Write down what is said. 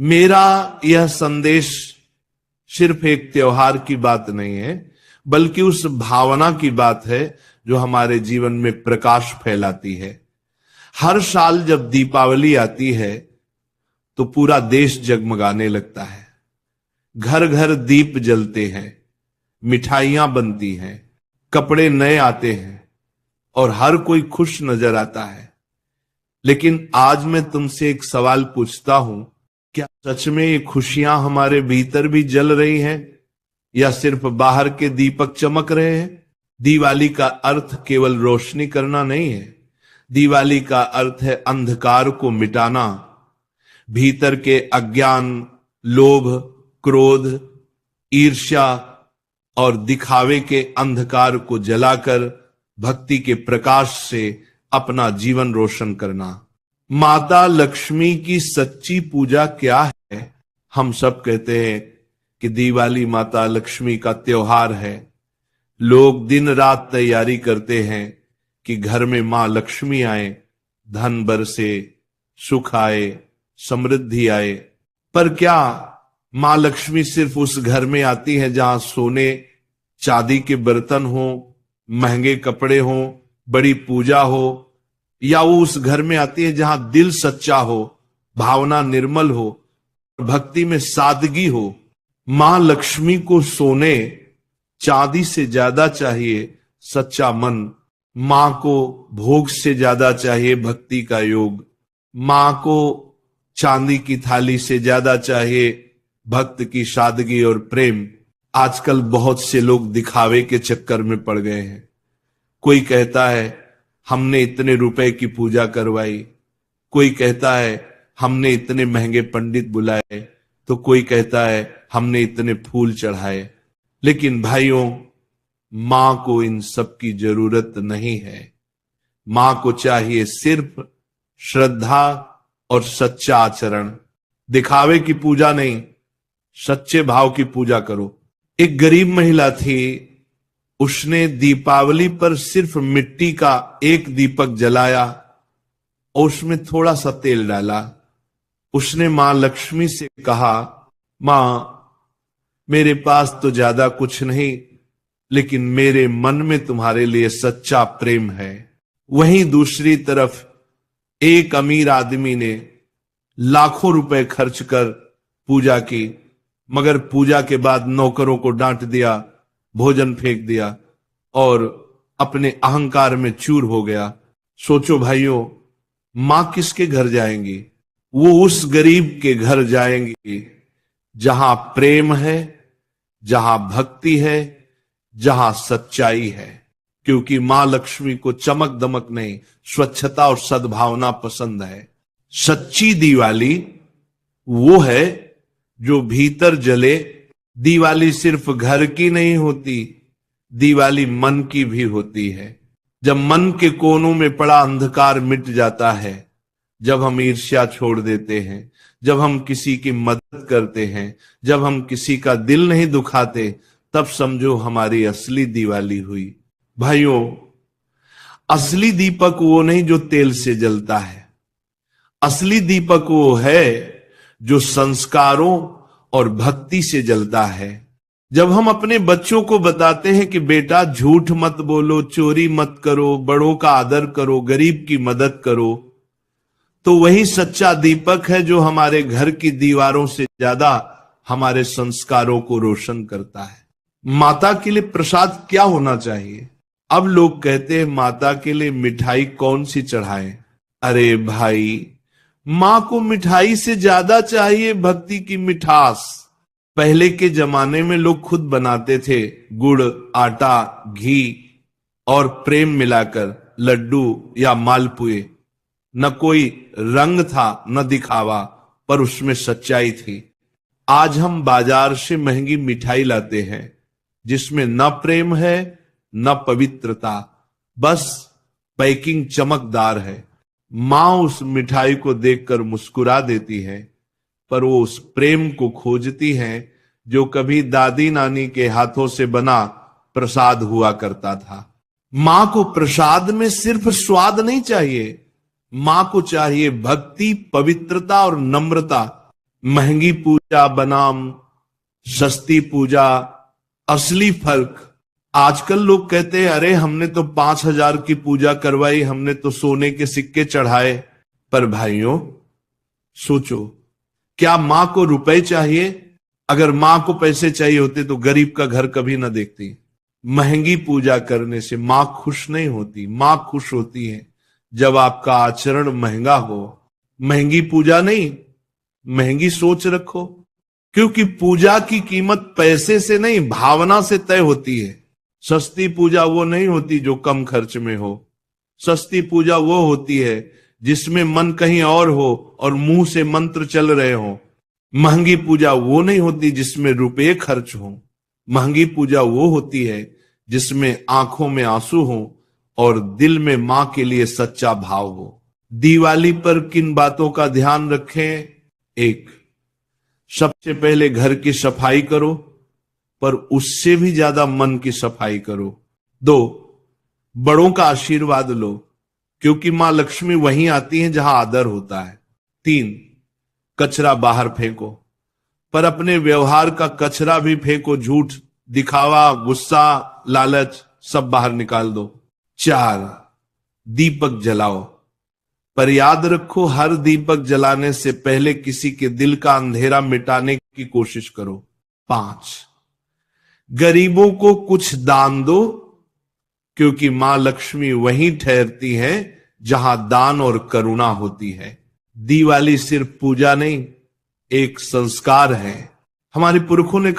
मेरा यह संदेश सिर्फ एक त्योहार की बात नहीं है, बल्कि उस भावना की बात है जो हमारे जीवन में प्रकाश फैलाती है। हर साल जब दीपावली आती है तो पूरा देश जगमगाने लगता है। घर घर दीप जलते हैं, मिठाइयां बनती हैं, कपड़े नए आते हैं और हर कोई खुश नजर आता है। लेकिन आज मैं तुमसे एक सवाल पूछता हूं, क्या सच में ये खुशियां हमारे भीतर भी जल रही हैं या सिर्फ बाहर के दीपक चमक रहे हैं? दिवाली का अर्थ केवल रोशनी करना नहीं है। दिवाली का अर्थ है अंधकार को मिटाना, भीतर के अज्ञान, लोभ, क्रोध, ईर्ष्या और दिखावे के अंधकार को जलाकर भक्ति के प्रकाश से अपना जीवन रोशन करना। माता लक्ष्मी की सच्ची पूजा क्या है? हम सब कहते हैं कि दिवाली माता लक्ष्मी का त्योहार है। लोग दिन रात तैयारी करते हैं कि घर में मां लक्ष्मी आए, धन बरसे, सुख आए, समृद्धि आए। पर क्या मां लक्ष्मी सिर्फ उस घर में आती है जहां सोने चांदी के बर्तन हो, महंगे कपड़े हो, बड़ी पूजा हो, या वो उस घर में आती है जहां दिल सच्चा हो, भावना निर्मल हो, भक्ति में सादगी हो? मां लक्ष्मी को सोने चांदी से ज्यादा चाहिए सच्चा मन, मां को भोग से ज्यादा चाहिए भक्ति का योग, मां को चांदी की थाली से ज्यादा चाहिए भक्त की सादगी और प्रेम। आजकल बहुत से लोग दिखावे के चक्कर में पड़ गए हैं। कोई कहता है हमने इतने रुपए की पूजा करवाई, कोई कहता है हमने इतने महंगे पंडित बुलाए, तो कोई कहता है हमने इतने फूल चढ़ाए। लेकिन भाइयों, मां को इन सब की जरूरत नहीं है। मां को चाहिए सिर्फ श्रद्धा और सच्चा आचरण। दिखावे की पूजा नहीं, सच्चे भाव की पूजा करो। एक गरीब महिला थी, उसने दीपावली पर सिर्फ मिट्टी का एक दीपक जलाया और उसमें थोड़ा सा तेल डाला। उसने मां लक्ष्मी से कहा, मां, मेरे पास तो ज्यादा कुछ नहीं, लेकिन मेरे मन में तुम्हारे लिए सच्चा प्रेम है। वहीं दूसरी तरफ एक अमीर आदमी ने लाखों रुपए खर्च कर पूजा की, मगर पूजा के बाद नौकरों को डांट दिया, भोजन फेंक दिया और अपने अहंकार में चूर हो गया। सोचो भाइयों, मां किसके घर जाएंगी? वो उस गरीब के घर जाएंगी जहां प्रेम है, जहां भक्ति है, जहां सच्चाई है। क्योंकि मां लक्ष्मी को चमक दमक नहीं, स्वच्छता और सद्भावना पसंद है। सच्ची दिवाली वो है जो भीतर जले। दिवाली सिर्फ घर की नहीं होती, दिवाली मन की भी होती है। जब मन के कोनों में पड़ा अंधकार मिट जाता है, जब हम ईर्ष्या छोड़ देते हैं, जब हम किसी की मदद करते हैं, जब हम किसी का दिल नहीं दुखाते, तब समझो हमारी असली दिवाली हुई। भाइयों, असली दीपक वो नहीं जो तेल से जलता है। असली दीपक वो है जो संस्कारों और भक्ति से जलता है। जब हम अपने बच्चों को बताते हैं कि बेटा झूठ मत बोलो, चोरी मत करो, बड़ों का आदर करो, गरीब की मदद करो, तो वही सच्चा दीपक है जो हमारे घर की दीवारों से ज्यादा हमारे संस्कारों को रोशन करता है। माता के लिए प्रसाद क्या होना चाहिए? अब लोग कहते हैं माता के लिए मिठाई कौन सी चढ़ाएं? अरे भाई, मां को मिठाई से ज्यादा चाहिए भक्ति की मिठास। पहले के जमाने में लोग खुद बनाते थे, गुड़, आटा, घी और प्रेम मिलाकर लड्डू या मालपुए। न कोई रंग था, न दिखावा, पर उसमें सच्चाई थी। आज हम बाजार से महंगी मिठाई लाते हैं जिसमें न प्रेम है, न पवित्रता, बस पैकिंग चमकदार है। मां उस मिठाई को देखकर मुस्कुरा देती है, पर वो उस प्रेम को खोजती है जो कभी दादी नानी के हाथों से बना प्रसाद हुआ करता था। मां को प्रसाद में सिर्फ स्वाद नहीं चाहिए, मां को चाहिए भक्ति, पवित्रता और नम्रता। महंगी पूजा बनाम सस्ती पूजा, असली फर्क। आजकल लोग कहते हैं अरे हमने तो 5,000 की पूजा करवाई, हमने तो सोने के सिक्के चढ़ाए। पर भाइयों सोचो, क्या मां को रुपए चाहिए? अगर मां को पैसे चाहिए होते तो गरीब का घर कभी ना देखती। महंगी पूजा करने से मां खुश नहीं होती। मां खुश होती है जब आपका आचरण महंगा हो। महंगी पूजा नहीं, महंगी सोच रखो, क्योंकि पूजा की कीमत पैसे से नहीं भावना से तय होती है। सस्ती पूजा वो नहीं होती जो कम खर्च में हो। सस्ती पूजा वो होती है जिसमें मन कहीं और हो और मुंह से मंत्र चल रहे हो। महंगी पूजा वो नहीं होती जिसमें रुपए खर्च हो। महंगी पूजा वो होती है जिसमें आंखों में आंसू हो और दिल में मां के लिए सच्चा भाव हो। दिवाली पर किन बातों का ध्यान रखें? एक, सबसे पहले घर की सफाई करो, पर उससे भी ज्यादा मन की सफाई करो। 2, बड़ों का आशीर्वाद लो, क्योंकि मां लक्ष्मी वहीं आती है जहां आदर होता है। 3, कचरा बाहर फेंको, पर अपने व्यवहार का कचरा भी फेंको। झूठ, दिखावा, गुस्सा, लालच सब बाहर निकाल दो। 4, दीपक जलाओ, पर याद रखो हर दीपक जलाने से पहले किसी के दिल का अंधेरा मिटाने की कोशिश करो। 5, गरीबों को कुछ दान दो, क्योंकि मां लक्ष्मी वहीं ठहरती है जहां दान और करुणा होती है। दिवाली सिर्फ पूजा नहीं, एक संस्कार है। हमारे पुरखों ने